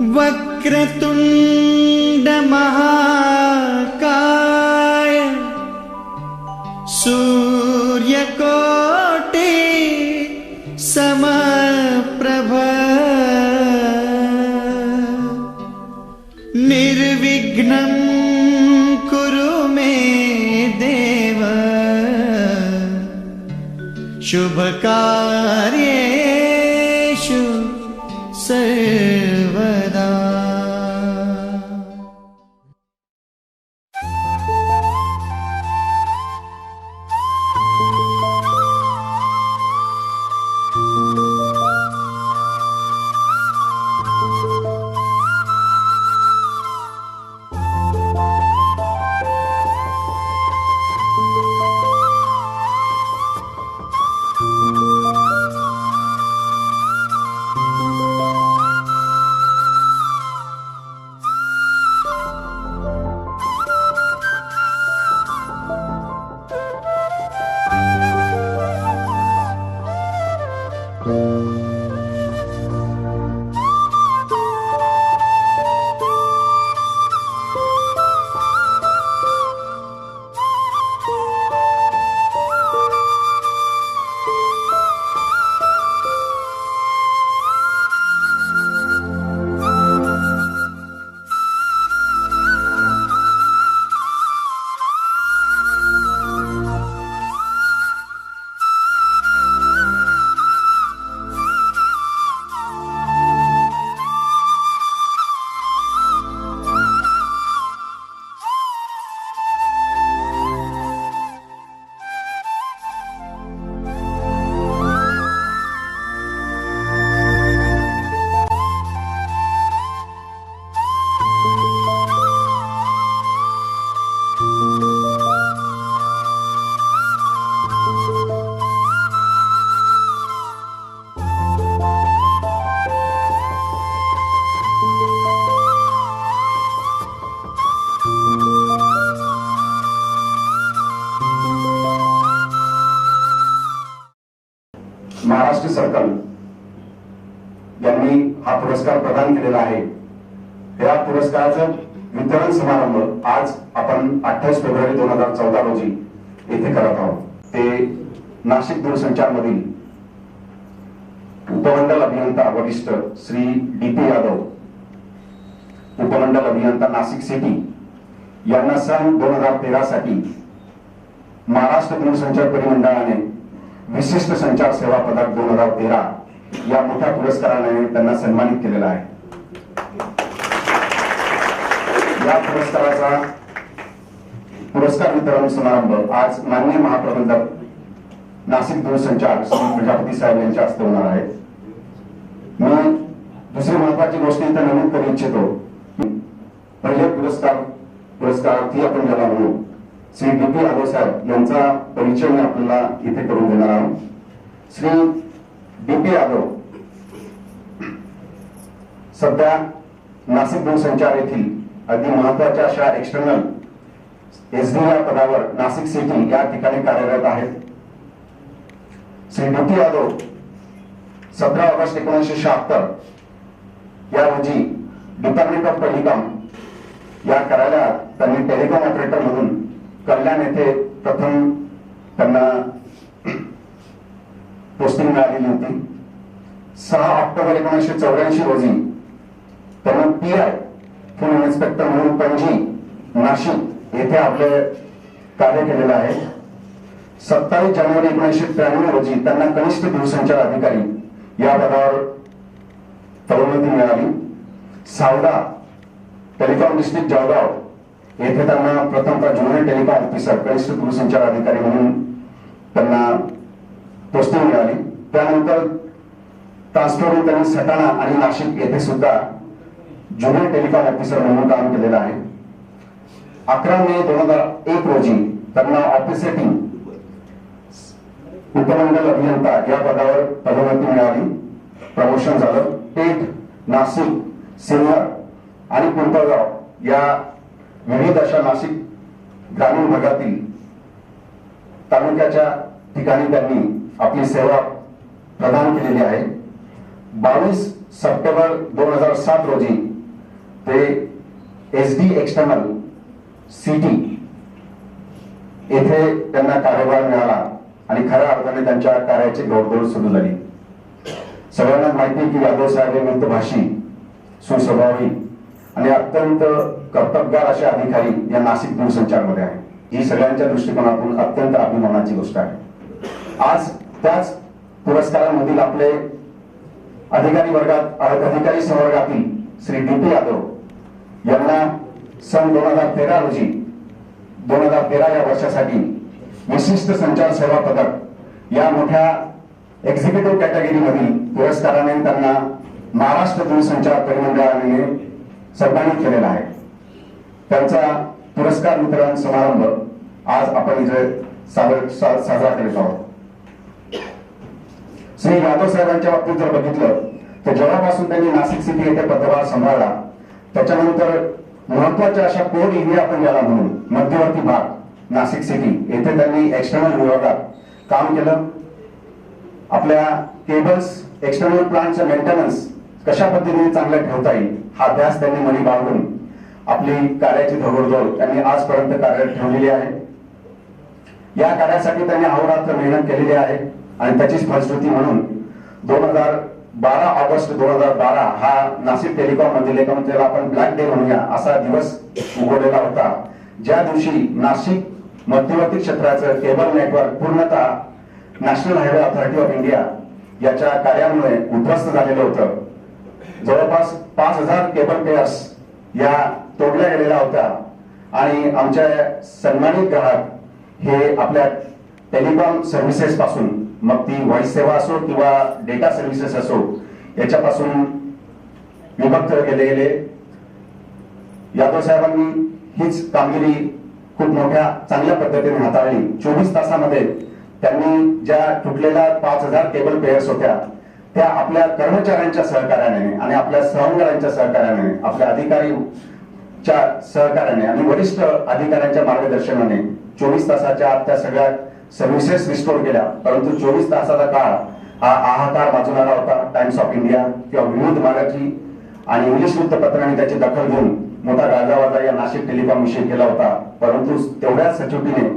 वक्रतुंड महाकाय सूर्यकोटि समप्रभ निर्विघ्नं कुरु मे देव शुभकार्येषु सर्वदा। महाराष्ट्र सर्कल यांनी हा पुरस्कार प्रदान केलेला आहे। या पुरस्काराचं वितरण समारंभ आज आपण 28 फेब्रुवारी 2014 रोजी येथे करत आहोत। ते नाशिक दूरसंचार मधील उपमंडल अभियंता वरिष्ठ श्री डी.पी. यादव, उपमंडल अभियंता नाशिक सिटी यांना सन 2013 साठी महाराष्ट्र दूरसंचार परिमंडळाने विशिष्ट संचार सेवा पदक 2013 या मोठ्या पुरस्काराने त्यांना सन्मानित केलेला आहे। या पुरस्काराचा पुरस्कार वितरण समारंभ आज माननीय महाप्रबंधक नाशिक दूरसंचार श्री प्रजापती साहेब यांच्या हस्ते होणार आहे। मी दुसरी महत्वाची गोष्ट इथे नमूद करू इच्छितो, पहिले पुरस्कारार्थी आपण ज्याला म्हणू श्री डी.पी. यादव साहेब यांचा परिचय मी आपल्याला इथे करून देणार आहोत। श्री डी.पी. यादव सध्या नाशिक दूरसंचार येथील अगदी महत्वाच्या अशा एक्सटर्नल एसडी या पदावर नाशिक सिटी या ठिकाणी कार्यरत आहेत। श्री डी.पी. यादव 17 ऑगस्ट 1976 या रोजी डिपार्टमेंट ऑफ टेलिकॉम या कार्यालयात त्यांनी टेलिकॉम ऑपरेटर म्हणून कल्याण येथे प्रथम त्यांना पोस्टिंग मिळालेली होती। 6 ऑक्टोबर 1984 रोजी त्यांना पीआय फूड इन्स्पेक्टर म्हणून पणजी नाशिक येथे आपले कार्य केलेलं आहे। 27 जानेवारी 1993 रोजी त्यांना कनिष्ठ दूरसंचार अधिकारी या पदावर पदोन्नती मिळाली। सावदा टेलिकॉम डिस्ट्रिक्ट जळगाव येथे त्यांना प्रथमतः ज्युनियर टेलिकॉम ऑफिसर कनिष्ठ दूरसंचार अधिकारी म्हणून त्यांना पोस्टिंग मिळाली। त्यानंतर ट्रान्सफर होऊन त्यांनी सटाणा आणि नाशिक येथे सुद्धा ज्युनियर टेलिकॉम ऑफिसर म्हणून काम केलेलं आहे। 11 मे 2001 रोजी त्यांना ऑफिसेटिंग उपमंडल अभियंता या पदावर पदोन्नती मिळाली, प्रमोशन झालं। पेठ, नाशिक, सिन्नर आणि पिंपळगाव या विविध अशा नाशिक ग्रामीण भागातील तालुक्याच्या ठिकाणी त्यांनी आपली सेवा प्रदान केलेली आहे। 22 सप्टेंबर 2007 रोजी ते SD एक्सटर्नल सिटी येथे त्यांना कार्यभार मिळाला आणि खऱ्या अर्थाने त्यांच्या कार्याची घोडदौड सुरू झाली. सगळ्यांना माहिती आहे की यादव साहेब हे मितभाषी, सुस्वभावी आणि अत्यंत कर्तबगार असे अधिकारी या नाशिक दूरसंचारमध्ये आहे. ही सगळ्यांच्या दृष्टिकोनातून अत्यंत अभिमानाची गोष्ट आहे. आज त्याच पुरस्कारांमधील आपले अधिकारी संवर्गातील श्री DP यादव यांना सन 2013 रोजी 2013 या वर्षासाठी विशिष्ट संचार सेवा पदक या मोठ्या एक्झिक्युटिव्ह कॅटेगरी मधील पुरस्काराने त्यांना महाराष्ट्र दूरसंचार परिमंडळाने सन्मानित केलेला आहे. त्यांचा पुरस्कार वितरण समारंभ आज आपण इथे साजरा करीत आहोत. श्री यादव साहेबांच्या बाबतीत जर बघितलं तर जेव्हापासून त्यांनी नाशिक सिटी येथे पदभार सांभाळला त्याच्यानंतर महत्वाच्या अशा कोर एरिया आपण याला म्हणून मध्यवर्ती भाग नाशिक सिटी येथे त्यांनी एक्सटर्नल विभागात काम केलं. आपल्या केबल्स एक्सटर्नल प्लांटचं मेंटेनन्स कशा पद्धतीने चांगलं ठेवता येईल हा अभ्यास त्यांनी मनी बाळगून आपली कार्याची धगोडदौड त्यांनी आजपर्यंत कार्यरत ठेवलेली आहे. या कार्यासाठी त्यांनी अहोरात्र मेहनत केलेली आहे आणि त्याचीच फलश्रुती म्हणून 12 ऑगस्ट 2012 हा नाशिक टेलिकॉम मधील एक त्याला आपण ब्लॅक डे म्हणूया असा दिवस उघडलेला होता, ज्या दिवशी नाशिक मध्यवर्ती क्षेत्राचं केबल नेटवर्क पूर्णतः national highway authority of India याच्या कार्यामुळे उद्ध्वस्त झालेलं होतं. जवळपास 5000 केबल पेअर्स या तोडल्या गेलेल्या होत्या आणि आमच्या सन्मानित ग्राहक हे आपल्या टेलिकॉम सर्व्हिसेस पासून मग ती व्हॉइस सेवा असो किंवा डेटा सर्व्हिसेस असो याच्यापासून विभक्त केले गेले. यादव साहेबांनी हीच कामगिरी खूप मोठ्या चांगल्या पद्धतीने हाताळली. 24 तासामध्ये त्यांनी ज्या तुटलेल्या 5000 केबल पेअर्स होत्या त्या आपल्या कर्मचाऱ्यांच्या सहकार्याने आणि आपल्या सवंगरांच्या सहकार्याने आपल्या अधिकारीच्या सहकार्याने आणि वरिष्ठ अधिकाऱ्यांच्या मार्गदर्शनाने 24 तासाच्या आत त्या सगळ्या सर्व्हिसेस रिस्टोर केल्या. परंतु 24 तासाचा काळ हा हाहाकार वाजवणारा होता. टाइम्स ऑफ इंडिया किंवा विविध मराठी आणि इंग्लिश वृत्तपत्रांनी त्याची दखल घेऊन मोठा गाजावाजा या नाशिक टेलिकॉम विषयी केला होता. परंतु तेवढ्याच सचोटीने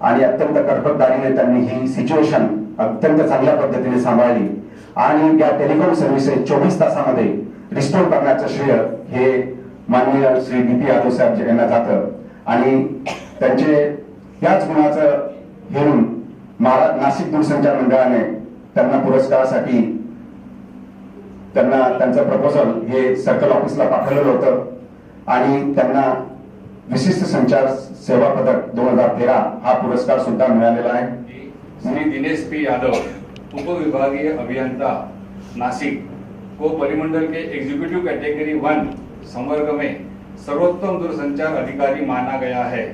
आणि अत्यंत कर्तबगारीने त्यांनी ही सिच्युएशन अत्यंत चांगल्या पद्धतीने सांभाळली आणि या टेलिकॉम सर्व्हिसेस 24 तासामध्ये रिस्टोर करण्याचं श्रेय हे माननीय श्री DP यादव साहेब यांना जातं आणि त्यांचे याच गुणाचं घेऊन नाशिक दूरसंचार मंडळाने त्यांना पुरस्कारासाठी त्यांचं प्रपोजल हे सर्कल ऑफिसला पाठवलेलं होतं आणि त्यांना विशिष्ट संचार सेवा पदक 2013 हा पुरस्कार सुद्धा मिळालेला आहे. श्री दिनेश P यादव उपविभागीय अभियंता नासिक को परिमंडल के एग्जीक्यूटिव कैटेगरी 1 संवर्ग में सर्वोत्तम दूरसंचार अधिकारी माना गया है।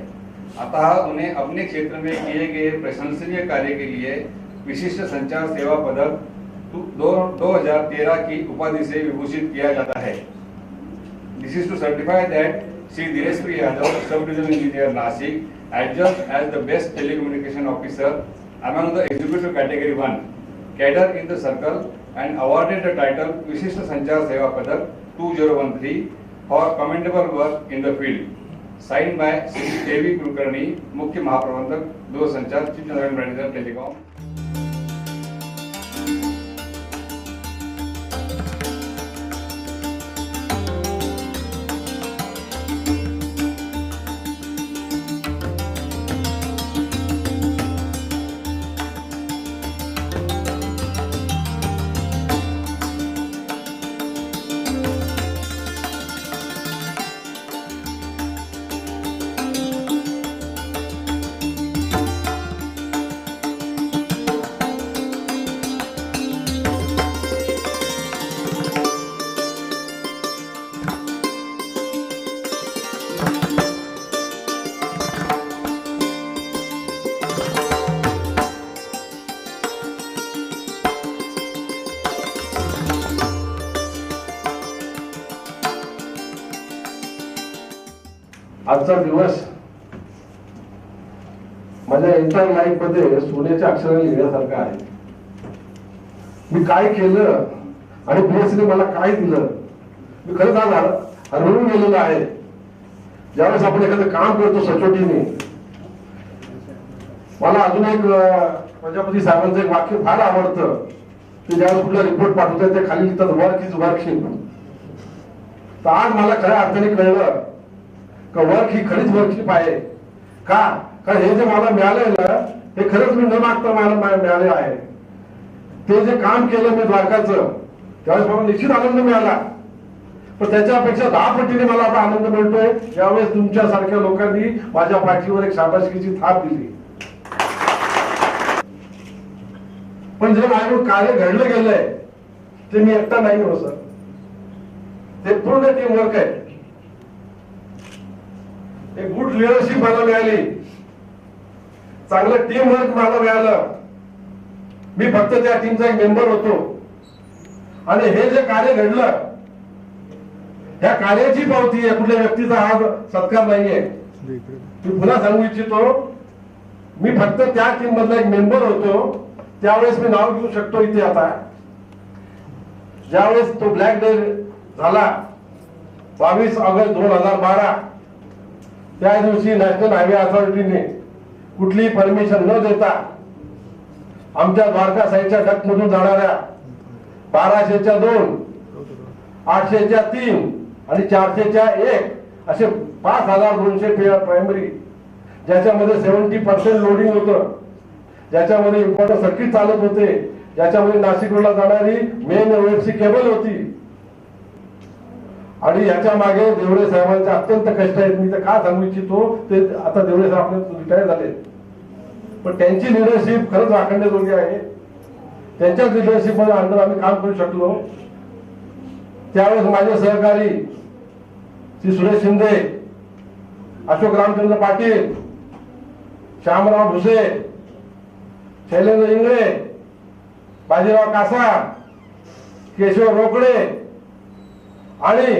अतः उन्हें अपने क्षेत्र में किए गए प्रशंसनीय कार्य के लिए विशिष्ट संचार सेवा पदक 2013 की उपाधि से विभूषित किया जाता है। This is to certify that Shri Dinesh P Yadav, Sub-Division Engineer Nasik, adjudged as the best telecommunication officer among the executive category 1, cadre in the circle, and awarded the title Vishishta Sanchar Seva Padak 2013 for commendable work in the field. Signed by Shri A.V. Kulkarni, Mukhya Mahaprabandhak, Doorsanchar, Chief General Manager, Telecom. आजचा दिवस माझ्या entire life मध्ये सोन्याच्या अक्षराने लिहिण्यासारखा आहे. मी काय केलं आणि बीएससीने मला काय दिलं, मी खरंच आज हरवून गेलेलो आहे. ज्यावेळेस आपण एखादं काम करतो सचोटीने, मला अजून एक प्रजापती साहेबांचं एक वाक्य फार आवडतं, की ज्यावेळेस कुठला रिपोर्ट पाठवतात ते खाली लिहितात वर्क इज वर्कशिप. तर आज मला खऱ्या अर्थाने कळलं का वर्क ही खरीच वर्कशिप आहे. का? कारण हे जे मला मिळालंय ना, हे खरंच मी न मागता मला मिळाले आहे. ते जे काम केलं मी द्वारकाचं, त्यावेळेस मला निश्चित आनंद मिळाला, पण त्याच्यापेक्षा 10 पटीने मला आता आनंद मिळतोय ज्यावेळेस तुमच्यासारख्या लोकांनी माझ्या पाठीवर एक शाबासकीची थाप दिली. पण जे माझ्याकडून कार्य घडलं गेलंय ते मी एकटा नाही हो सर, ते पूर्ण टीम वर्क आहे. एक गुड लिडरशिप मला मिळाली, चांगलं टीम वर्क मला मिळालं. मी फक्त त्या टीमचा एक मेंबर होतो आणि हे जे कार्य घडलं, ह्या कार्याची पावती आहे, कुठल्या व्यक्तीचा हा सत्कार नाहीये. मी पुन्हा सांगू इच्छितो, मी फक्त त्या टीम मधला एक मेंबर होतो. त्यावेळेस मी नाव घेऊ शकतो इथे आता. ज्यावेळेस तो ब्लॅक डे झाला 22 ऑगस्ट 2012, त्या दिवशी नॅशनल हायवे अथॉरिटीने कुठलीही परमिशन न देता आमच्या द्वारका साईडच्या डक मधून जाणाऱ्या 1200च्या 2, 800च्या 3 आणि 400च्या 1 असे 5200 प्रायमरी, ज्याच्यामध्ये 70% लोडिंग होतं, ज्याच्यामध्ये इम्पॉर्टंट सर्किट चालत होते, ज्याच्यामध्ये नाशिक रोडला जाणारी मेन ओएफसी केबल होती. आणि याच्या मागे देवरे साहेबांचे अत्यंत कष्ट आहेत. मी तर का सांगू इच्छितो, ते आता देवरे साहेब आपले रिटायर झाले, पण त्यांची लिडरशिप खरंच वाखण्याजोगी आहे. त्यांच्याच लिडरशिप मध्ये अंदर आम्ही काम करू शकलो. त्यावेळेस माझे सहकारी श्री सुरेश शिंदे, अशोक रामचंद्र पाटील, श्यामराव भुसे, शैलेंद्र इंगळे, बाजीराव कासा, केशव रोकडे आणि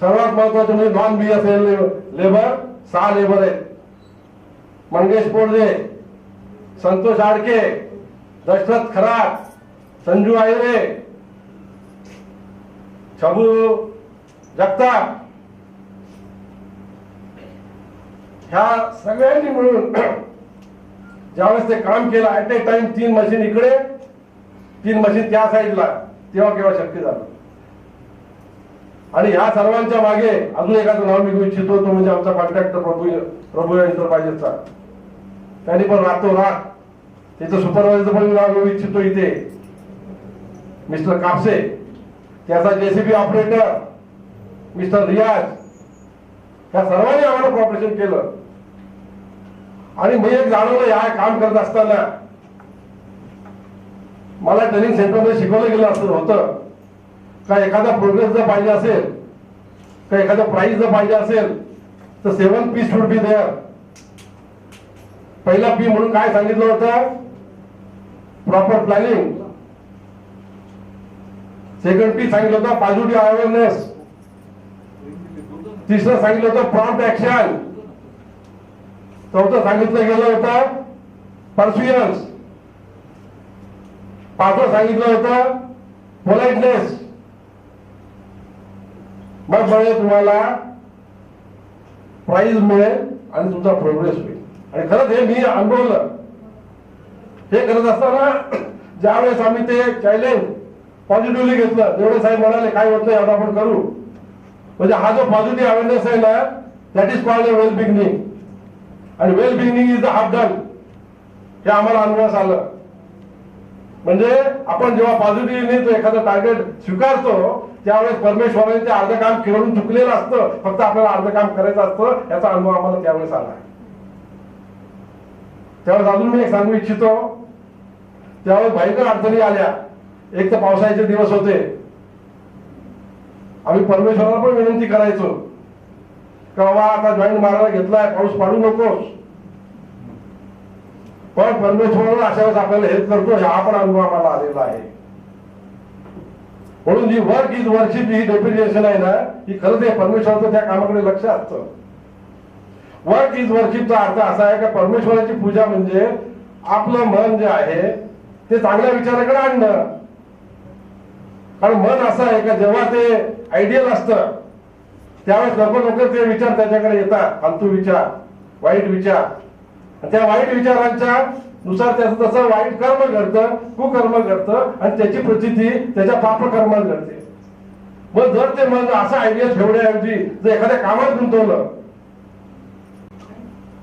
सर्वात महत्वाचे म्हणजे नॉन बीएसएल लेबर 6 लेबर आहेत. मंगेश पोडजे, संतोष आडके, दशरथ खरात, संजू आयरे, छबू जगताप, ह्या सगळ्यांनी मिळून ज्यावेळेस ते काम केलं, ऍट ए टाइम 3 मशीन इकडे, 3 मशीन त्या साईडला, तेव्हा केव्हा शक्य झालं. आणि ह्या सर्वांच्या मागे अजून एखादं नाव मी घेऊ इच्छितो, तो म्हणजे आमचा कॉन्ट्रॅक्टर प्रभू एंटरप्राइजेसचा. त्यांनी पण रातोरात त्याचं सुपरवायझर पण नाव घेऊ इच्छितो इथे, मिस्टर कापसे. त्याचा जेसीबी ऑपरेटर मिस्टर रियाज. या सर्वांनी आम्हाला कॉपरेशन केलं. आणि मी एक जाणवलं, या काम करत असताना मला ट्रेनिंग सेंटरमध्ये शिकवलं गेलं असं होतं का एखादा प्रोग्रेस जर पाहिजे असेल, का एखादा प्राइज जर पाहिजे असेल, तर 7 P शुड बी देअर. पहिला पी म्हणून काय सांगितलं होतं? Proper planning. सेकंड पी सांगितलं होतं पॉझिटिव्ह अवेअरनेस. तिसरं सांगितलं होतं प्रॉम्प्ट ऍक्शन. चौथं सांगितलं गेलं होतं पर्सिव्हरन्स. 5वं सांगितलं होतं पोलाइटनेस. मग म्हणजे तुम्हाला प्राइज मिळेल आणि तुमचा प्रोग्रेस होईल. आणि खरंच हे मी अनुभवलं. हे करत असताना ज्यावेळेस आम्ही ते चॅलेंज पॉझिटिव्हली घेतलं, देवडे साहेब म्हणाले काय होत नाही आता आपण करू. म्हणजे हा जो पॉझिटिव्ह अवेअरनेस आहे ना, that is called well beginning. आणि well beginning is the half done, हे आम्हाला अनुभवास आलं. म्हणजे आपण जेव्हा पॉझिटिव्हली तो एखादा टार्गेट स्वीकारतो, त्यावेळेस परमेश्वराने ते अर्ध काम खेळून चुकलेलं असतं, फक्त आपल्याला अर्ध काम करायचं असतं. याचा अनुभव आम्हाला त्यावेळेस आला. त्यावेळेस अजून मी एक सांगू इच्छितो, त्यावेळेस भयंकर अडचणी आल्या. एक तर पावसाळ्याचे दिवस होते. आम्ही परमेश्वराला पण विनंती करायचो का बाबा आता जॉईंट मारायला घेतलाय, पाऊस पाडू नकोस. पण परमेश्वराला अशा वेळेस आपल्याला हेल्प करतो, हा पण अनुभव आम्हाला आलेला आहे. म्हणून जी वर्क इज वर्शिप ही डेफिनेशन आहे ना, ही खरंच आहे परमेश्वराचं त्या कामाकडे लक्ष असतं. वर्क इज वर्शिपचा अर्थ असा आहे की परमेश्वराची पूजा म्हणजे आपलं मन जे आहे ते चांगल्या विचाराकडे आणणं. कारण मन असं आहे का जेव्हा ते आयडियल असतं त्यावेळेस लवकर ते विचार त्याच्याकडे येतात, फालतू विचार, वाईट विचार. त्या वाईट विचारांच्या नुसार त्याचं तसं वाईट कर्म घडतं, कुकर्म घडतं आणि त्याची प्रचिती त्याच्या पापकर्मात घडते. मग जर ते मन असं आयडियल ठेवण्याऐवजी जर एखाद्या कामात गुंतवलं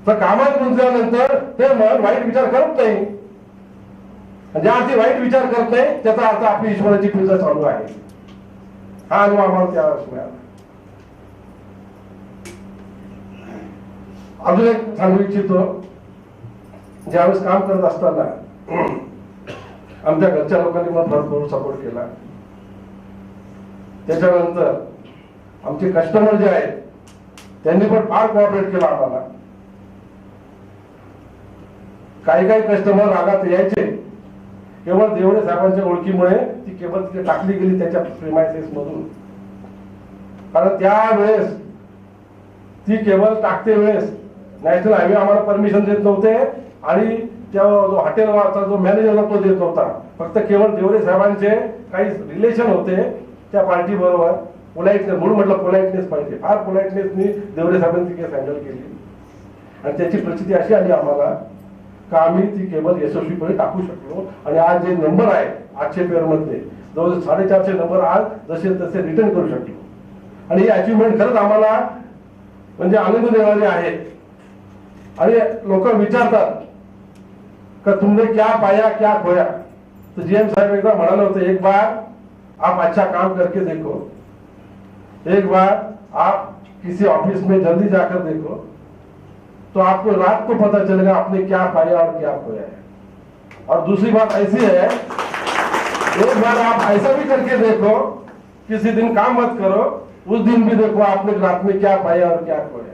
तर कामात गुंतल्यानंतर ते मन वाईट विचार करत नाही. ज्या अर्थी वाईट विचार करत नाही त्याचा अर्थ आपली ईश्वराची पूजा चालू आहे. हा अनुभव आम्हाला त्यावेळेस मिळाला. अजून एक सांगू इच्छितो, ज्यावेळेस काम करत असताना आमच्या घरच्या लोकांनी मला भरपूर सपोर्ट केला. त्याच्यानंतर आमचे कस्टमर जे आहेत त्यांनी पण फार कोऑपरेट केला आम्हाला. काही कस्टमर रागात यायचे, केवळ देवडे साहेबांच्या ओळखीमुळे ती केवळ तिथे टाकली गेली त्याच्या प्रेमायसेस मधून. कारण त्यावेळेस ती केवळ टाकते वेळेस नॅशनल हायवे आम्हाला परमिशन देत नव्हते आणि त्या जो हॉटेलवरचा जो मॅनेजर तो देत नव्हता. फक्त केवळ देवडे साहेबांचे काही रिलेशन होते त्या पार्टी बरोबर. पोलाइटनेस म्हणून म्हटलं पोलाइटनेस पाहिजे. फार पोलाइटनेसनी देवडे साहेबांनी ती केस हँडल केली आणि त्याची प्रचिती अशी आली आम्हाला का आम्ही ती केबल यशस्वीपणे टाकू शकलो. आणि आज जे नंबर आहे 800 पेअर मधले जवळ 450 नंबर आज जसे तसे रिटर्न करू शकलो. आणि ही अचिव्हमेंट खरंच आम्हाला म्हणजे आनंद देणारी आहे. आणि लोक विचारतात का तुमने क्या पाया क्या खोया. तो जीएम साहब एकदा म्हणाले होते, एक बार आप अच्छा काम करके देखो, एक बार आप किसी ऑफिस में जल्दी जाकर देखो तो आपको रात को पता चलेगा आपने क्या पाया और क्या खोया है. और दूसरी बात ऐसी है, एक बार आप ऐसा भी करके देखो, किसी दिन काम मत करो, उस दिन भी देखो आपने रात में क्या पाया और क्या खोया.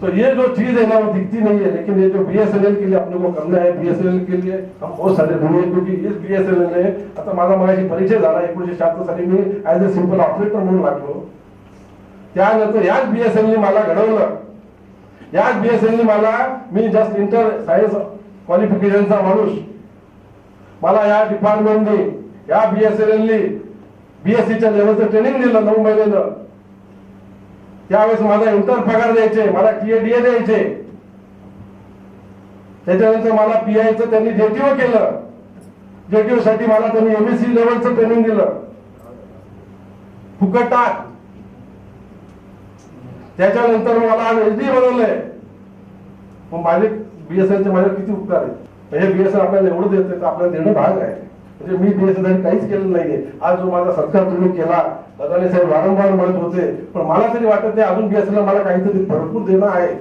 तो ये जो चीज है ना वो दिखती नहीं है, लेकिन ये जो बीएसएनएल के लिए अपने को करना है, बीएसएनएल के लिए हम बहुत सारे ऋणी आहे. क्योंकि इस बीएसएनएल ने आता माझा मगाशी परिचय झाला 1976 साली मी ऍज अ सिंपल ऑपरेटर म्हणून लागलो. त्यानंतर याच बीएसएनएल मला घडवलं. याच बीएसएनएल मला, मी जस्ट इंटर सायन्स क्वालिफिकेशनचा माणूस, मला या डिपार्टमेंटने या बीएसएनएलने बीएससीच्या लेवलचं ट्रेनिंग दिलं 9 महिन्यानं. त्यावेळेस माझा इंटर पगार द्यायचे, मला टीएडीए द्यायचे. त्याच्यानंतर मला पीआयचं त्यांनी जेटीओ केलं. जेटीओ साठी मला त्यांनी एमएससी लेवलचं ट्रेनिंग दिलं फुकटात. त्याच्यानंतर मला एसडी बनवलंय. मग माझे बीएसएनचे माझ्यावर किती उपकार आहेत. हे बीएसएन आपल्याला एवढं देते तर आपल्याला देणं भाग आहे. म्हणजे मी बीएसएन काहीच केलं नाहीये. आज जो माझा सत्कार तुम्ही केला, दादाने साहेब वारंवार म्हणत होते, पण मला तरी वाटत नाही अजून बीएसएन मला काहीतरी भरपूर देणं आहे.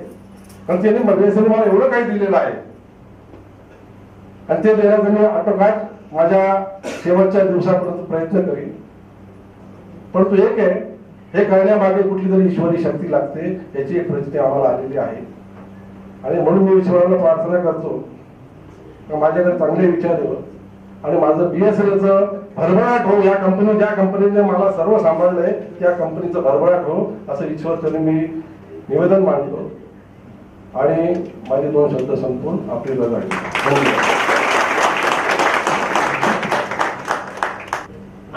कारण त्याने बीएसएन मला एवढं काही दिलेलं आहे आणि ते देण्याचं मी आटोकाट माझ्या शेवटच्या दिवसापर्यंत प्रयत्न करीन. परंतु एक आहे, हे करण्यामागे कुठली तरी ईश्वरी शक्ती लागते, याची एक परिस्थिती आम्हाला आलेली आहे. आणि म्हणून मी ईश्वराला प्रार्थना करतो का माझ्याकडे चांगले विचार येवं आणि माझं बीएसएनएलचं भरभराट हो. या कंपनी, ज्या कंपनीने मला सर्व सांभाळलंय त्या कंपनीचं भरभराट हो असं ईश्वरचरणी मी निवेदन मांडतो आणि माझे 2 शब्द संपवून आपली रजा घेतो.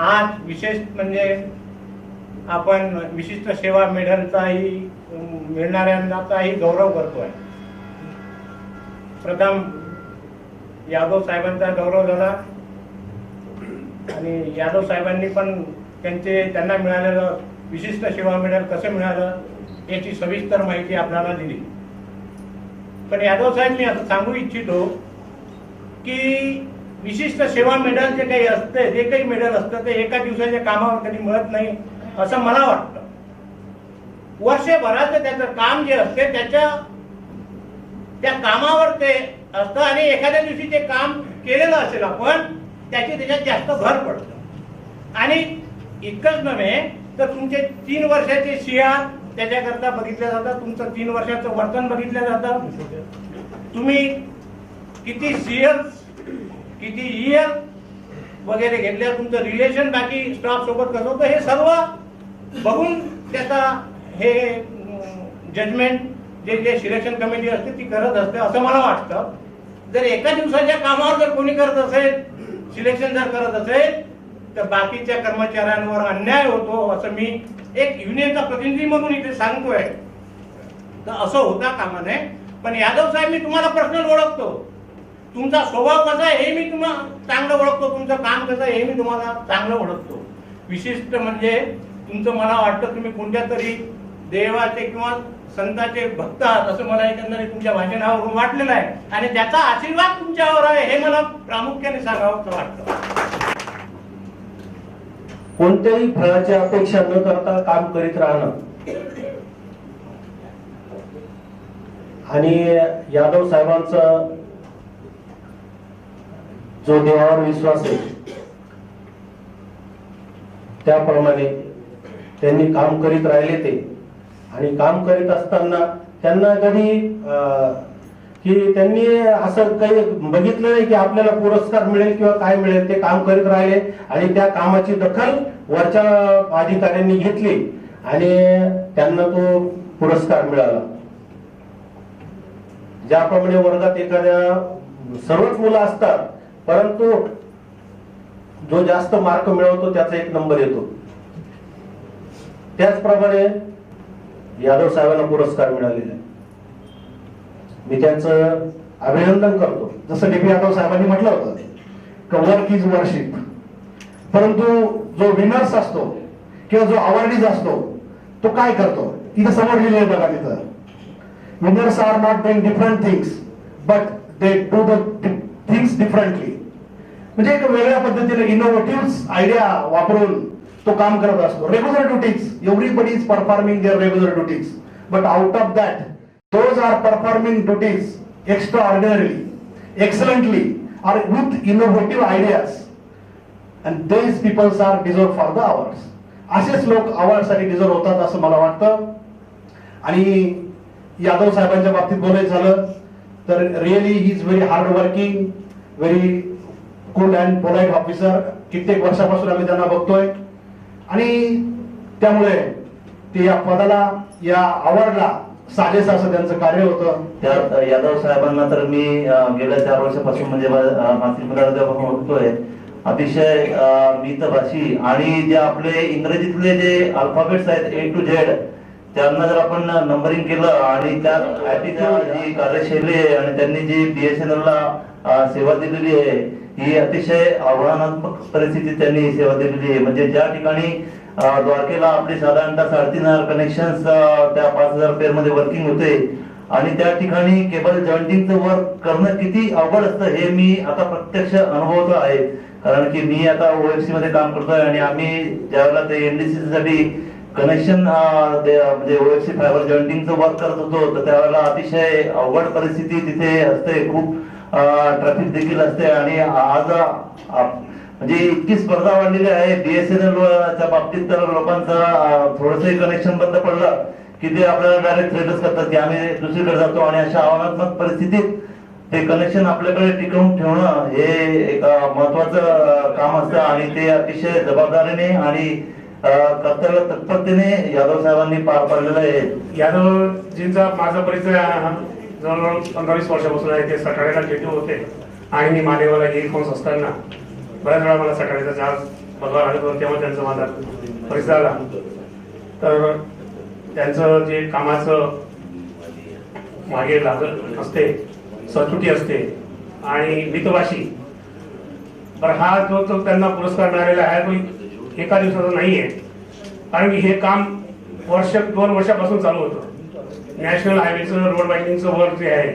आज विशेष म्हणजे आपण विशिष्ट सेवा मेडलचाही मिळणाऱ्यांचाही गौरव करतोय. प्रथम यादव साहेबांचा गौरव झाला आणि यादव साहेबांनी पण त्यांना मिळालेलं विशिष्ट सेवा मेडल कसं मिळालं याची सविस्तर माहिती आपल्याला दिली. पण यादव साहेब मी असं सांगू इच्छितो की विशिष्ट सेवा मेडल जे काही असते, जे काही मेडल असतं ते एका दिवसाच्या कामावर कधी मिळत नाही असं मला वाटतं. वर्षभराचं त्याचं काम जे असते त्या कामावर ते असतं आणि एखाद्या दिवशी ते काम केलेलं असेल आपण त्याची त्याच्यात जास्त भर पडतं. आणि इतकंच नव्हे तर तुमचे 3 वर्षाचे सीआर त्याच्याकरता बघितलं जातं, तुमचं 3 वर्षाचं वर्तन बघितलं जातं, तुम्ही किती सीएल्स किती ईएल वगैरे घेतल्या, तुमचं रिलेशन बाकी स्टाफ सोबत कसं होतं हे सर्व बघून त्याचा हे जजमेंट जे सिलेक्शन कमिटी असते ती करत असते असं मला वाटतं. जर एका दिवसाच्या कामावर जर कोणी करत असेल, सिलेक्शन जर करत असेल तर बाकीच्या कर्मचाऱ्यांवर अन्याय होतो असं मी एक युनियनचा प्रतिनिधी म्हणून इथे सांगतोय. तर असं होता कामा नये. पण यादव साहेब, मी तुम्हाला पर्सनल ओळखतो, तुमचा स्वभाव कसा आहे हे मी तुम्हाला चांगलं ओळखतो, तुमचं काम कसं आहे हे मी तुम्हाला चांगलं ओळखतो. विशिष्ट म्हणजे तुमचं मला वाटतं तुम्ही कोणत्या तरी देवाचे किंवा संतांचे भक्त आहात असं मला एकंदरीत तुमच्या भाषणावरून वाटलेलं आहे. आणि त्याचा आशीर्वाद तुमच्यावर आहे हे मला प्रामुख्याने सांगावं वाटतं. कोणत्याही फळाची अपेक्षा न करता काम करीत राहणं आणि यादव साहेबांचा जो देवावर विश्वास आहे त्याप्रमाणे त्यांनी काम करीत राहिले ते. आणि काम करीत असताना त्यांना कधी की त्यांनी असं काही बघितलं नाही की आपल्याला पुरस्कार मिळेल किंवा काय मिळेल. ते काम करीत राहिले आणि त्या कामाची दखल वरच्या अधिकाऱ्यांनी घेतली आणि त्यांना तो पुरस्कार मिळाला. ज्याप्रमाणे वर्गात एखाद्या सर्वच मुलं असतात, परंतु जो जास्त मार्क मिळवतो त्याचा 1 नंबर येतो. त्याचप्रमाणे यादव साहेबांना पुरस्कार मिळालेला आहे. मी त्यांचं अभिनंदन करतो. जसं डीपी यादव साहेबांनी म्हटलं होतं की वर्क इज वर्शिप, परंतु जो विनर्स असतो किंवा जो अवॉर्डीज असतो तो काय करतो, इथं समोर लिहिले आहे बघा. तिथं winners are not doing different things but they do the things differently. म्हणजे एक वेगळ्या पद्धतीने इनोव्हेटिव्ह आयडिया वापरून तो काम करत असतो. Regular duties, everybody is performing their regular duties, but out of that those are performing duties extraordinarily, excellently, or with innovative ideas, and these people are deserve for the awards. असेच लोक award साठी deserve होतात असं मला वाटतं. आणि यादव साहेबांच्या बाबतीत बोलायचं झालं तर really he is very hard working, very cool and polite officer. कित्येक वर्षापासून आम्ही त्यांना बघतोय आणि त्यामुळे ते या पदाला, या अवॉर्डला साजेस असं त्यांचं कार्य होतं. त्यात यादव साहेबांना तर मी गेल्या 4 वर्षापासून म्हणजे मासिक मराठीपासून ओळखतोय. अतिशय मितभाषी आणि जे आपले इंग्रजीतले जे अल्फाबेट्स आहेत A to Z त्यांना जर आपण नंबरिंग केलं आणि त्या ऍटिट्यूड, जी कार्यशैली आहे आणि त्यांनी जी BSNL ला सेवा दिलेली आहे ही अतिशय आव्हानात्मक परिस्थितीत त्यांनी सेवा दिलेली आहे. म्हणजे ज्या ठिकाणी द्वारकेला आपली साधारणतः 3,500 कनेक्शन त्या 5,000 पेअर मध्ये वर्किंग होते आणि त्या ठिकाणी केबल जॉईंटिंगचं वर्क करणं किती अवघड असतं हे मी आता प्रत्यक्ष अनुभवतो आहे. कारण की मी आता OFC मध्ये काम करतोय आणि आम्ही ज्यावेळेला ते NDCC साठी कनेक्शन म्हणजे OFC फायबर जॉईंटिंगचं वर्क करत होतो तर त्यावेळेला अतिशय अवघड परिस्थिती तिथे असते. खूप ट्रॅफिक देखील असते आणि आज म्हणजे इतकी स्पर्धा वाढलेली आहे BSNL च्या बाबतीत तर लोकांचं थोडंसं कनेक्शन बंद पडलं की ते आपल्याला डायरेक्ट थ्रेटच करतात की आम्ही दुसरीकडे जातो. आणि अशा आव्हानात्मक परिस्थितीत ते कनेक्शन आपल्याकडे टिकवून ठेवणं हे एक महत्वाचं काम असतं आणि ते अतिशय जबाबदारीने आणि कर्तव्य तत्परतेने यादव साहेबांनी पार पाडलेलं आहे. यादवजींचा माझा परिचय जवळजवळ 15-20 वर्षापासून आहे. ते सटाण्याला जेटी होते आणि मी मालेगावला इयरफोन्स असताना बऱ्याच वेळा मला सटाण्याचा जहाज बघायला लागत होता, तेव्हा त्यांचा माझा परिचय झाला. तर त्यांचं जे कामाचं मागे लागत असते, सचोटी असते आणि मितभाषी, तर हा जो त्यांना पुरस्कार मिळालेला आहे तो एका दिवसाचा नाही आहे. कारण की हे काम 2 वर्षापासून चालू होतं. नॅशनल हायवेचं रोड बायकिंगचं वर्क जे आहे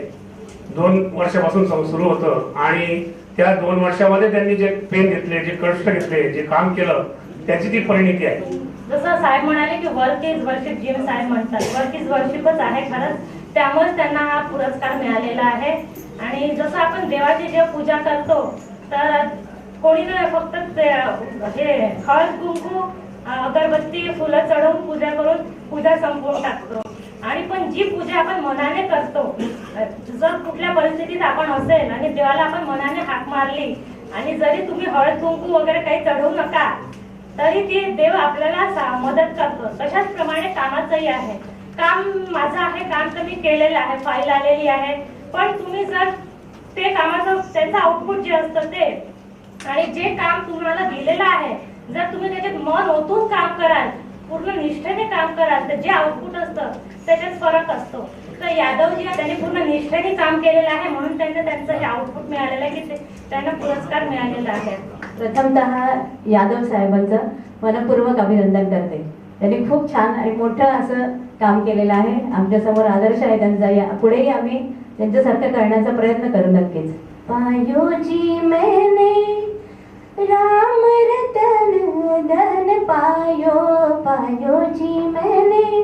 2 वर्षापासून सुरू होतं आणि त्या 2 वर्षामध्ये त्यांनी जे पेन घेतले, जे कष्ट घेतले, जे काम केलं त्याची ती परिणिती आहे. जसं साहेब म्हणाले की वर्क इज वर्शिप, जे साहेब म्हणतात वर्क इज वर्शिपच आहे खरंच. त्यामुळे त्यांना हा पुरस्कार मिळालेला आहे. आणि जसं आपण देवाची जे पूजा करतो तर कोणी नाही फक्त हे हळद कुंकू अगरबत्ती फुलं चढवून पूजा करून पूजा संपवून टाकतो. आणि पण जी पूजा आपण मनाने करतो, जर कुठल्या परिस्थितीत आपण असेल आणि देवाला आपण मनाने हाक मारली आणि जरी तुम्ही हळद कुंकू वगैरे काही चढवू नका तरी ती देव आपल्याला मदत करतो. तशाच प्रमाणे कामाचंही आहे. काम माझं आहे, काम तर मी केलेलं आहे, फाईल आलेली आहे. पण तुम्ही जर ते कामाचं त्यांचं आउटपुट जे असतं ते आणि जे काम तुम्हाला दिलेलं आहे जर तुम्ही त्याच्यात मन ओतून काम कराल, पूर्ण निष्ठेने काम कराल, तर जे आउटपुट असतं त्याच्यात फरक असतो. तर यादवजी त्यांनी पूर्ण निष्ठेने काम केलेलं आहे म्हणून त्यांना त्यांचं हे आउटपुट मिळालेलं आहे की त्यांना पुरस्कार मिळालेला आहे. प्रथमतः यादव साहेबांचं मनपूर्वक अभिनंदन करते. त्यांनी खूप छान आणि मोठं असं काम केलेलं आहे. आमच्या समोर आदर्श आहे त्यांचा. पुढेही आम्ही त्यांच्यासारखं करण्याचा प्रयत्न करू नक्कीच. पायोजी मैंने राम रतन धन पायो, पायोजी मैंने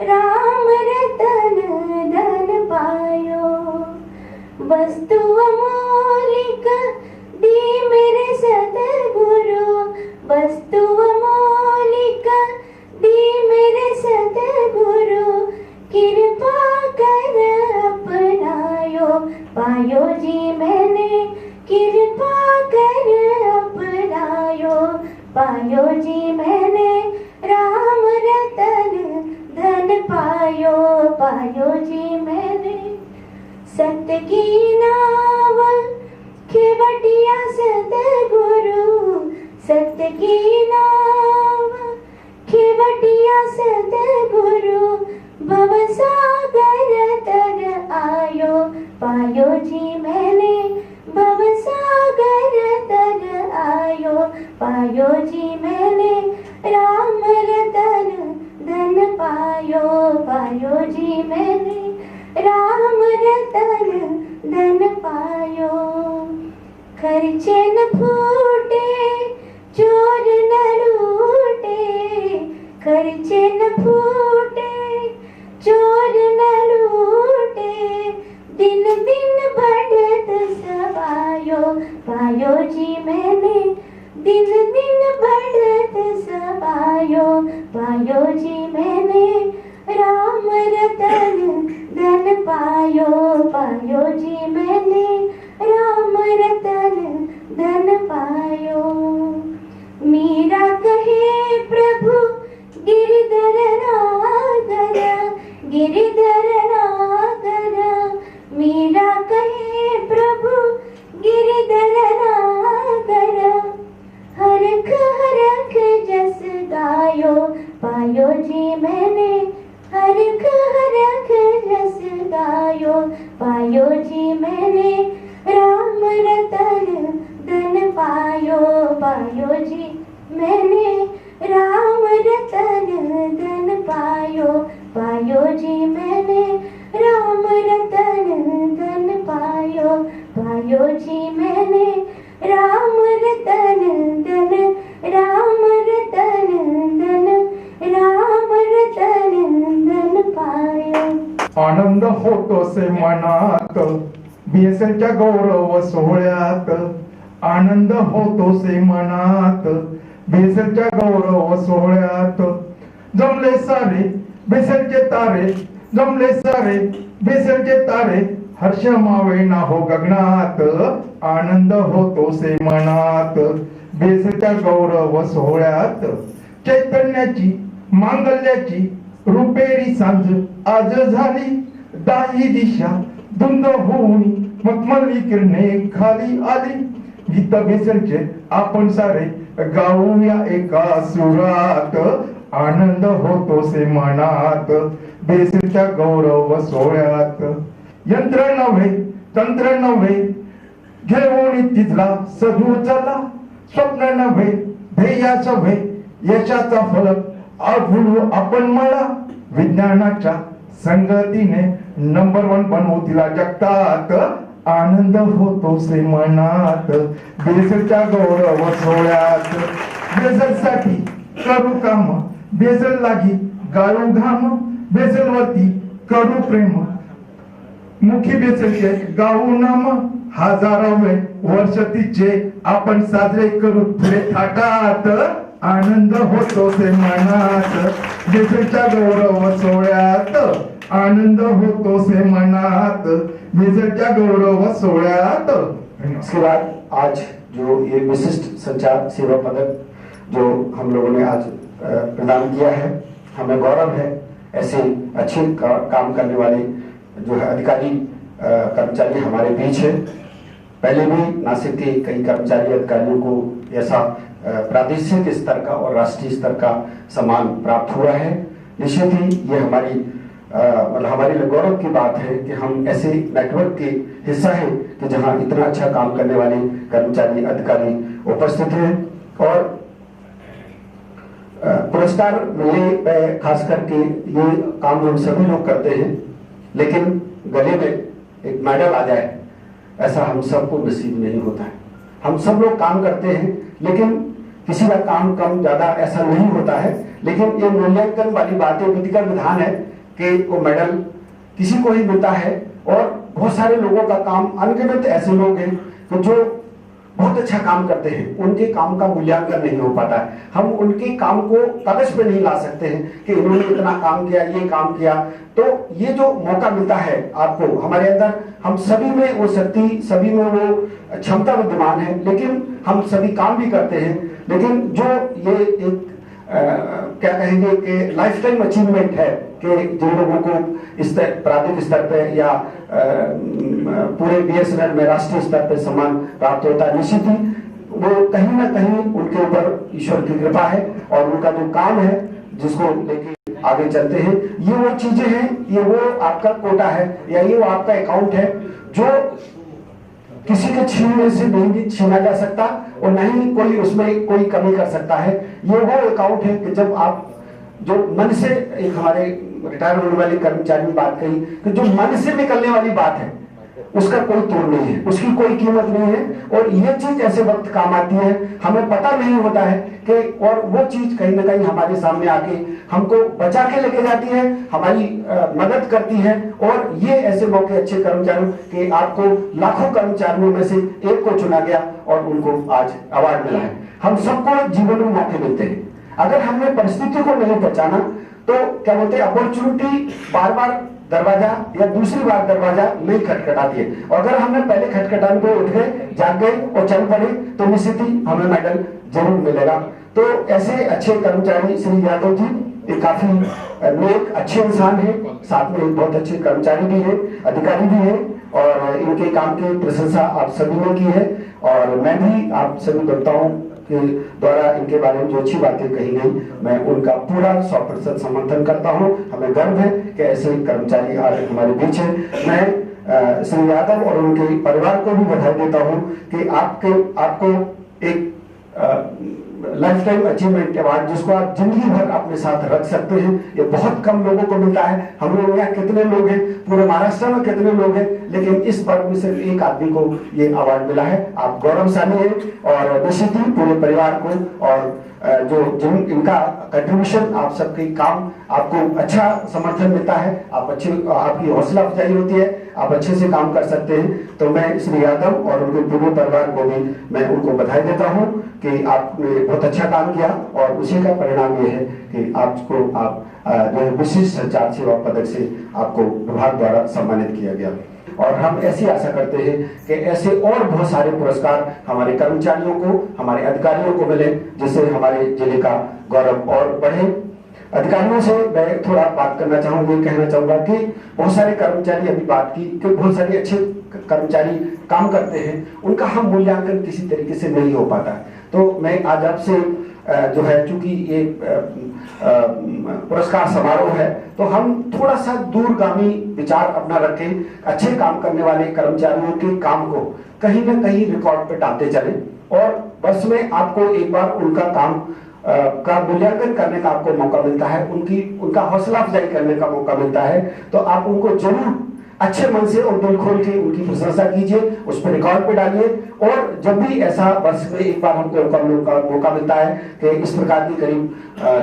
राम रतन धन पायो, वस्तु अमोलिक दी मेरे सतगुरु, वस्तु अमोलिक दी मेरे सतगुरु, कृपा कर अपनायो, पायो जी मैंने कृपा कर अपनायो, पायो जी मैंने राम रतन धन पायो, पायो जी मैंने सत्य की नाव खेवटिया सतगुरु, सत्य की नाव खेवटिया सतगुरु, भवसागर तर आयो, पायो जी मैंने भवसागर तर आयो, पायो जी मैंने राम रतन धन पायो, पायो जी मैंने राम रतन धन पायो, खर्चे न फूटे चोर न लूटे, खर्चे न फूटे चोर न लूटे, दिन दिन बढ़त सवायो, पायो जी मैंने दिन दिन बढ़त सवायो, पायो जी मैंने राम रतन धन पायो, पायो जी मैंने राम रतन धन पायो. मीरा कहे प्रभु गिरधर नागर, गिरधर नागर, मीरा कहे प्रभु गिरधर नागर, हरख हरख जस गायो, पायो जी मैंने हरख हरख जस गायो, पायो जी मैंने राम रतन धन पायो, पायो जी मैंने राम रतन धन पायो, पायो जी मैंने राम रतन धन पायो, पायो जी मैंने राम रतन धन, राम रतन धन, राम रतन धन पायो. आनंद होतोसे मनात बीएसएलच्या गौरव सोहळ्यात, आनंद होतोसे मनात बीएसएलच्या गौरव सोहळ्यात, जमले सारे बीएसएलचे तारे, जमले सारे बीएसएलचे तारे, हर्ष मावेना हो गगनात, आनंद होतोसे मनात बीएसएलच्या गौरव सोहळ्यात. चैतन्याची मांगल्याची रुपेरी सांज आज झाली, दाही दिशा धुंद होऊन मखमली किरणे खाली आली, गीत बीएसएलचे आपण सारे गाऊया एका सुरात, आनंद होतोसे मनात बीएसएलच्या गौरव सोहळ्यात. यंत्र नव्हे तंत्र नव्हे घेऊन तिथला सजू चला, स्वप्न नव्हे ध्येयाच व्हे यशाचा फलक आढळू आपण मला, विज्ञानाच्या संगतीने नंबर 1 बनवू तिला जगतात, आनंद होतोसे मनात बीएसएलच्या गौरव सोहळ्यात. बीएसएलसाठी करू काम, बीएसएल लागी गाळू घाम, बीएसएल वरती करू प्रेम, मुखी बीएसएलचे गाऊ नाम, हजारावे वर्ष तिचे आपण साजरे करू पुढे थाटात, आनंद होतोसे मनात बीएसएलच्या गौरव सोहळ्यात, आनंद होतोसे मनात बीएसएलच्या गौरव सोहळ्यात. इसके बाद आज जो ये विशिष्ट संचार सेवा पदक जो हम लोगों ने आज प्रदान किया है, हमें गौरव है ऐसे अच्छे काम करने वाले जो है अधिकारी कर्मचारी हमारे बीच है. पहले भी नासिक के कई कर्मचारी अधिकारियों को ऐसा प्रादेशिक स्तर का और राष्ट्रीय स्तर का सम्मान प्राप्त हुआ है। निश्चित ही ये हमारे लिए गौरव की बात है कि हम ऐसे नेटवर्क के हिस्सा हैं कि जहां इतना अच्छा काम करने वाले कर्मचारी अधिकारी उपस्थित हैं। और पुरस्कार मिलने पे खास करके ये काम हम सभी लोग करते हैं, लेकिन गले में एक मेडल आ जाए ऐसा हम सबको नसीब नहीं होता है। हम सब लोग काम करते हैं, लेकिन किसी का काम कम ज्यादा ऐसा नहीं होता है। लेकिन ये मूल्यांकन वाली बात है, विधि का विधान है कि वो मेडल किसी को ही मिलता है। और बहुत सारे लोगों का काम, अनगिनत ऐसे लोग हैं तो जो बहुत अच्छा काम करते हैं, उनके काम का मूल्यांकन नहीं हो पाता है। हम उनके काम को कागज पे नहीं ला सकते हैं कि इन्होंने इतना काम किया, ये काम किया। तो ये जो मौका मिलता है आपको, हमारे अंदर हम सभी में वो शक्ति, सभी में वो क्षमता विद्यमान है, लेकिन हम सभी काम भी करते हैं। लेकिन जो ये एक क्या कहेंगे कि लाइफ टाइम अचीवमेंट है कि जिन लोगों को इस प्रादेशिक स्तर पे या पूरे बीएसएनएल में राष्ट्रीय स्तर पे सम्मान प्राप्त होता है, निश्चित ही वो कहीं ना कहीं उनके ऊपर ईश्वर की कृपा है और उनका जो काम है जिसको लेके आगे चलते हैं, ये वो चीजें हैं, ये वो आपका कोटा है या ये वो आपका अकाउंट है जो किसी के छीनने से नहीं छीना जा सकता और न ही कोई उसमें कोई कमी कर सकता है। ये वो अकाउंट है कि जब आप जो मन से, एक हमारे रिटायर होने वाले कर्मचारी ने बात कही कि जो मन से निकलने वाली बात है उसका कोई तोड़ नहीं है, उसकी कोई कीमत नहीं है। और ये चीज ऐसे वक्त काम आती है, हमें पता नहीं होता है कि, और वो चीज कहीं ना कहीं हमारे सामने आके हमको बचा के लेके जाती है, हमारी मदद करती है। और ये ऐसे मौके अच्छे कर्मचारियों के, आपको लाखों कर्मचारियों में से एक को चुना गया और उनको आज अवार्ड मिला है। हम सबको जीवन में मौके मिलते हैं, अगर हमने परिस्थिति को नहीं पहचाना तो क्या बोलते हैं, अपॉर्चुनिटी बार बार दरवाजा या दूसरी बार दरवाजा नहीं खटखटाती है। और अगर हमने पहले खटखटाने को उठ गए, जाग गए और चल पड़े तो निश्चित ही हमें मेडल जरूर मिलेगा। तो ऐसे अच्छे कर्मचारी श्री यादव जी ये काफी नेक अच्छे इंसान है, साथ में बहुत अच्छे कर्मचारी भी है, अधिकारी भी है, और इनके काम की प्रशंसा आप सभी ने की है। और मैं भी आप सभी वक्ताओं के द्वारा इनके बारे में जो अच्छी बातें कही गई, मैं उनका पूरा 100% समर्थन करता हूं। हमें गर्व है कि ऐसे कर्मचारी आज हमारे बीच है। मैं श्री यादव और उनके परिवार को भी बधाई देता हूं कि आपको एक लाइफ टाइम अचीवमेंट अवार्ड, जिसको आप जिंदगी भर अपने साथ रख सकते हैं, ये बहुत कम लोगों को मिलता है। हम लोग यहाँ कितने लोग हैं, पूरे महाराष्ट्र में कितने लोग हैं, लेकिन इस वर्ग में सिर्फ एक आदमी को ये अवार्ड मिला है। आप गौरवशाली हैं और निश्चित ही पूरे परिवार को और जो इनका कंट्रीब्यूशन, आप सबके काम, आपको अच्छा समर्थन मिलता है, आपकी हौसला अफजाई होती है, आप अच्छे से काम कर सकते हैं। तो मैं श्री यादव और उनके पूरे परिवार को भी मैं उनको बधाई देता हूं कि आपने बहुत अच्छा काम किया और उसी का परिणाम ये है कि आप जो विशिष्ट संचार सेवा पदक से आपको विभाग द्वारा सम्मानित किया गया। और हम ऐसी आशा करते हैं कि ऐसे और बहुत सारे पुरस्कार हमारे कर्मचारियों को, हमारे अधिकारियों को मिले, जिससे हमारे जिले का गौरव और बढ़े। अधिकारियों से मैं थोड़ा बात करना चाहूंगा, कहना चाहूंगा कि बहुत सारे कर्मचारी, अभी बात की कि बहुत सारे अच्छे कर्मचारी काम करते हैं, उनका हम मूल्यांकन किसी तरीके से नहीं हो पाता। तो मैं आज आपसे जो है, चूंकि ये पुरस्कार समारोह है, तो हम थोड़ा सा दूरगामी विचार अपना रखें, अच्छे काम करने वाले कर्मचारियों के काम को कहीं ना कहीं रिकॉर्ड पे डालते चले और बस में आपको एक बार उनका काम का मूल्यांकन करने का आपको मौका मिलता है, उनका हौसला अफजाई करने का मौका मिलता है, तो आप उनको जरूर अच्छे मन से और दिल खोल के उनकी प्रशंसा कीजिए, उस पर रिकॉर्ड पे डालिए। और जब भी ऐसा वर्ष में एक बार हमको मौका मिलता है कि इस प्रकार की करीब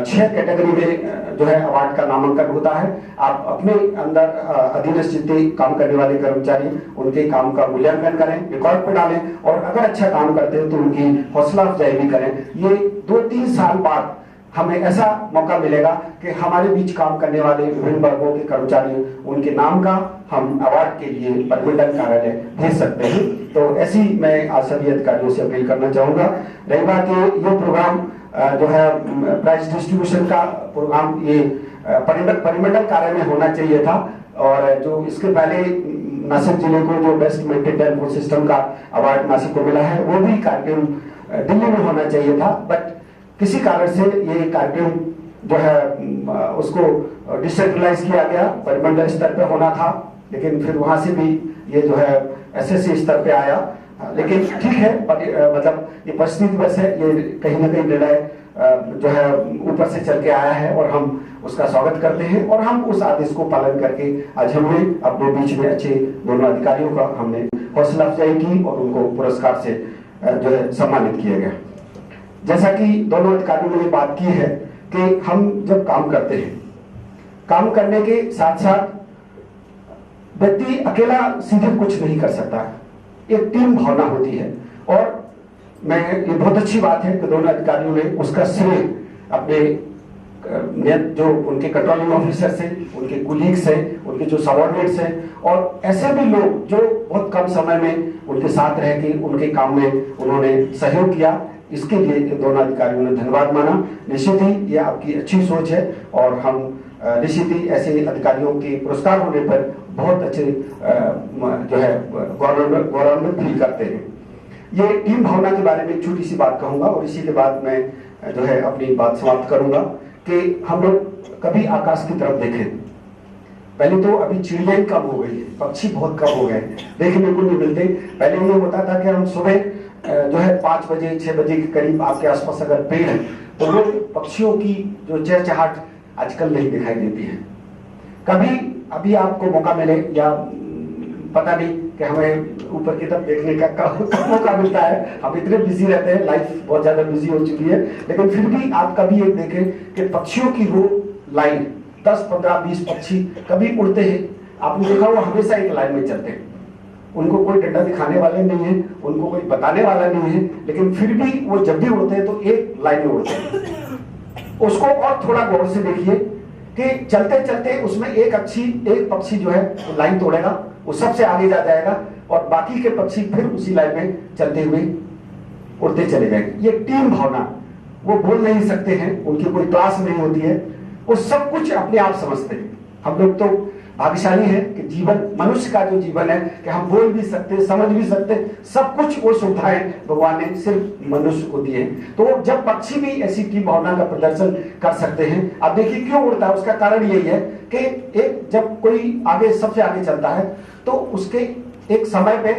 6 कैटेगरी में जो है अवार्ड का नामांकन होता है, आप अपने अंदर अधीनस्थ काम करने वाले कर्मचारी, उनके काम का मूल्यांकन करें, रिकॉर्ड पे डालें और अगर अच्छा काम करते हैं तो उनकी हौसला अफजाई भी करें। ये 2-3 साल बाद हमें ऐसा मौका मिलेगा कि हमारे बीच काम करने वाले विभिन्न वर्गों के कर्मचारी, उनके नाम का हम अवार्ड के लिए परिमंडल कार्यालय भेज सकते हैं। तो ऐसी मैं आज सभी अधिकारियों से अपील करना चाहूंगा। रही बात ये प्रोग्राम जो है प्राइज डिस्ट्रीब्यूशन का प्रोग्राम, ये परिमंडल कार्यालय में होना चाहिए था, और जो इसके पहले नासिक जिले को जो बेस्ट मेंटेन टेलीफोन सिस्टम का अवार्ड नासिक को मिला है, वो भी कार्यक्रम दिल्ली में होना चाहिए था, बट किसी कारण से ये कार्यक्रम जो है उसको डिसेंट्रलाइज किया गया, परिमंडल स्तर पे होना था, लेकिन फिर वहां से भी ये जो है एसएससी स्तर पे आया। लेकिन ठीक है, मतलब ये परिस्थिति बस है, ये कहीं ना कहीं निर्णय जो है ऊपर से चल के आया है और हम उसका स्वागत करते हैं और हम उस आदेश को पालन करके आज हमने अपने बीच में अच्छे दोनों अधिकारियों का हमने हौसला अफजाई की और उनको पुरस्कार से जो है सम्मानित किया गया। जैसा कि दोनों अधिकारियों ने बात की है कि हम जब काम करते हैं, काम करने के साथ साथ व्यक्ति अकेला सीधे कुछ नहीं कर सकता, एक टीम भावना होती है और ये बहुत अच्छी बात है कि दोनों अधिकारियों ने उसका श्रेय अपने जो उनके कंट्रोलिंग ऑफिसर से, उनके कुलीग से, उनके जो सबऑर्डिनेट्स हैं और ऐसे भी लोग जो बहुत कम समय में उनके साथ रह के उनके काम में उन्होंने सहयोग किया, इसके लिए दोनों अधिकारियों ने धन्यवाद माना। निश्चित ही ये आपकी अच्छी सोच है और हम निश्चित ही ऐसे अधिकारियों के पुरस्कार होने पर बहुत अच्छे जो है गौरवान्वित फील करते हैं। ये टीम भावना के बारे में एक छोटी सी बात कहूंगा और इसी के बाद मैं जो है अपनी बात समाप्त करूंगा कि हम लोग कभी आकाश की तरफ देखें। पहले तो अभी चिड़ियाएं कम हो गई है, पक्षी बहुत कम हो गए, देखने को नहीं मिलते। पहले ये होता था कि हम सुबह जो है 5 बजे 6 बजे के करीब आपके आसपास अगर पेड़ है तो वो पक्षियों की जो चहचहाट आजकल नहीं दिखाई देती है। कभी अभी आपको मौका मिले या पता नहीं कि हमें ऊपर की तरफ देखने का मौका मिलता है, हम इतने बिजी रहते हैं, लाइफ बहुत ज्यादा बिजी हो चुकी है, लेकिन फिर भी आप कभी एक देखें कि पक्षियों की वो लाइन 10 15 20 पक्षी कभी उड़ते हैं, आपने देखा वो हमेशा एक लाइन में चलते हैं, उनको कोई डंडा दिखाने वाले नहीं है, उनको कोई बताने वाला नहीं है, लेकिन फिर भी वो जब भी उड़ते हैं तो एक लाइन में उड़ते हैं। उसको और थोड़ा गौर से देखिए कि चलते चलते उसमें एक पक्षी जो है लाइन तोड़ेगा, वो सबसे आगे जा जाएगा और बाकी के पक्षी फिर उसी लाइन में चलते हुए उड़ते चले जाएंगे। ये टीम भावना, वो बोल नहीं सकते हैं, उनकी कोई क्लास नहीं होती है, वो सब कुछ अपने आप समझते हैं। हम लोग तो भाग्यशाली है कि जीवन, मनुष्य का जो जीवन है कि हम बोल भी सकते, समझ भी सकते, सब कुछ वो सुविधाएं भगवान ने सिर्फ मनुष्य को दी है। तो जब पक्षी भी ऐसी टीम भावना का प्रदर्शन कर सकते हैं, अब देखिए क्यों उड़ता है, उसका कारण यही है कि एक जब कोई आगे सबसे आगे चलता है तो उसके एक समय पे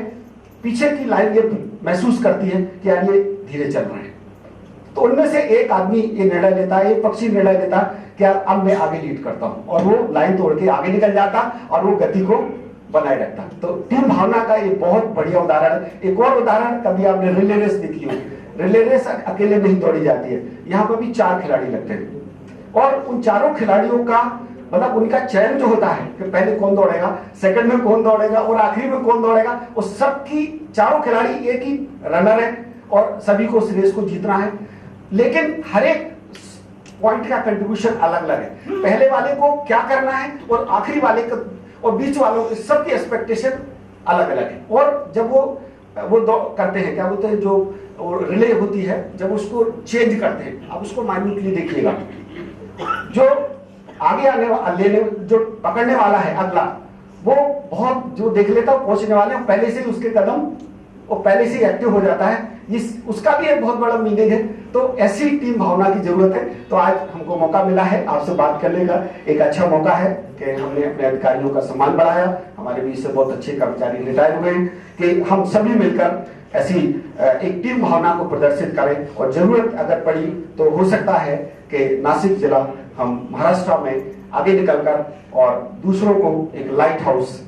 पीछे की लाइन ये महसूस करती है कि यार ये धीरे चल रहे हैं, तो उनमें से एक आदमी ये निर्णय लेता है, एक पक्षी निर्णय लेता है कि अब मैं आगे लीड करता हूं और वो लाइन तोड़ के आगे निकल जाता और वो गति को बनाए रखता। तो टीम भावना का ये बहुत बढ़िया उदाहरण है। एक और उदाहरण, कभी आपने रिले रेस देखी होगी, रिले रेस अकेले नहीं दौड़ी जाती है, यहाँ पर भी 4 खिलाड़ी लगते हैं और उन चारों खिलाड़ियों का मतलब उनका चयन जो होता है कि पहले कौन दौड़ेगा, सेकंड में कौन दौड़ेगा और आखिरी में कौन दौड़ेगा, वो सबकी चारों खिलाड़ी एक ही रनर है और सभी को इस रेस को जीतना है, लेकिन हर एक पॉइंट का कंट्रीब्यूशन अलग अलग है। पहले वाले को क्या करना है और आखिरी वाले को और बीच वालों के सबकी एक्सपेक्टेशन अलग अलग है। और जब वो करते हैं, क्या बोलते हैं, जो रिले होती है, जब उसको चेंज करते हैं, अब उसको माइन्यूटली देखिएगा, जो आगे लेने जो पकड़ने वाला है अगला, वो बहुत जो देख लेता है पहुंचने वाले पहले से ही उसके कदम वो पहले से ही एक्टिव हो जाता है, उसका भी एक बहुत बड़ा मीनिंग है। तो ऐसी टीम भावना की जरूरत है। तो आज हमको मौका मिला है आपसे बात करने का, एक अच्छा मौका है कि हमने अपने अधिकारियों का सम्मान बढ़ाया, हमारे बीच से बहुत अच्छे कर्मचारी रिटायर हुए हैं, कि हम सभी मिलकर ऐसी एक टीम भावना को प्रदर्शित करें और जरूरत अगर पड़ी तो हो सकता है कि नासिक जिला हम महाराष्ट्र में आगे निकलकर और दूसरों को एक लाइट हाउस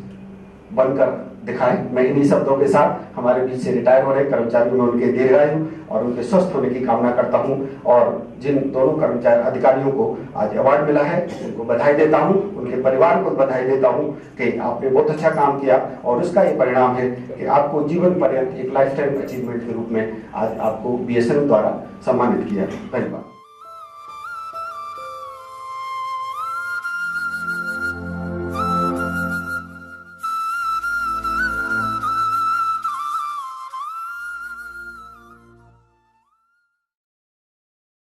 बनकर दिखाएं। मैं इन्हीं शब्दों के साथ हमारे बीच से रिटायर हो रहे कर्मचारियों में उनके दीर्घायु और उनके स्वस्थ होने की कामना करता हूं और जिन दोनों कर्मचारी अधिकारियों को आज अवार्ड मिला है उनको बधाई देता हूं, उनके परिवार को बधाई देता हूं कि आपने बहुत अच्छा काम किया और उसका ये परिणाम है कि आपको जीवन पर्यंत एक लाइफ टाइम अचीवमेंट के रूप में आज आपको BSNL द्वारा सम्मानित किया। धन्यवाद।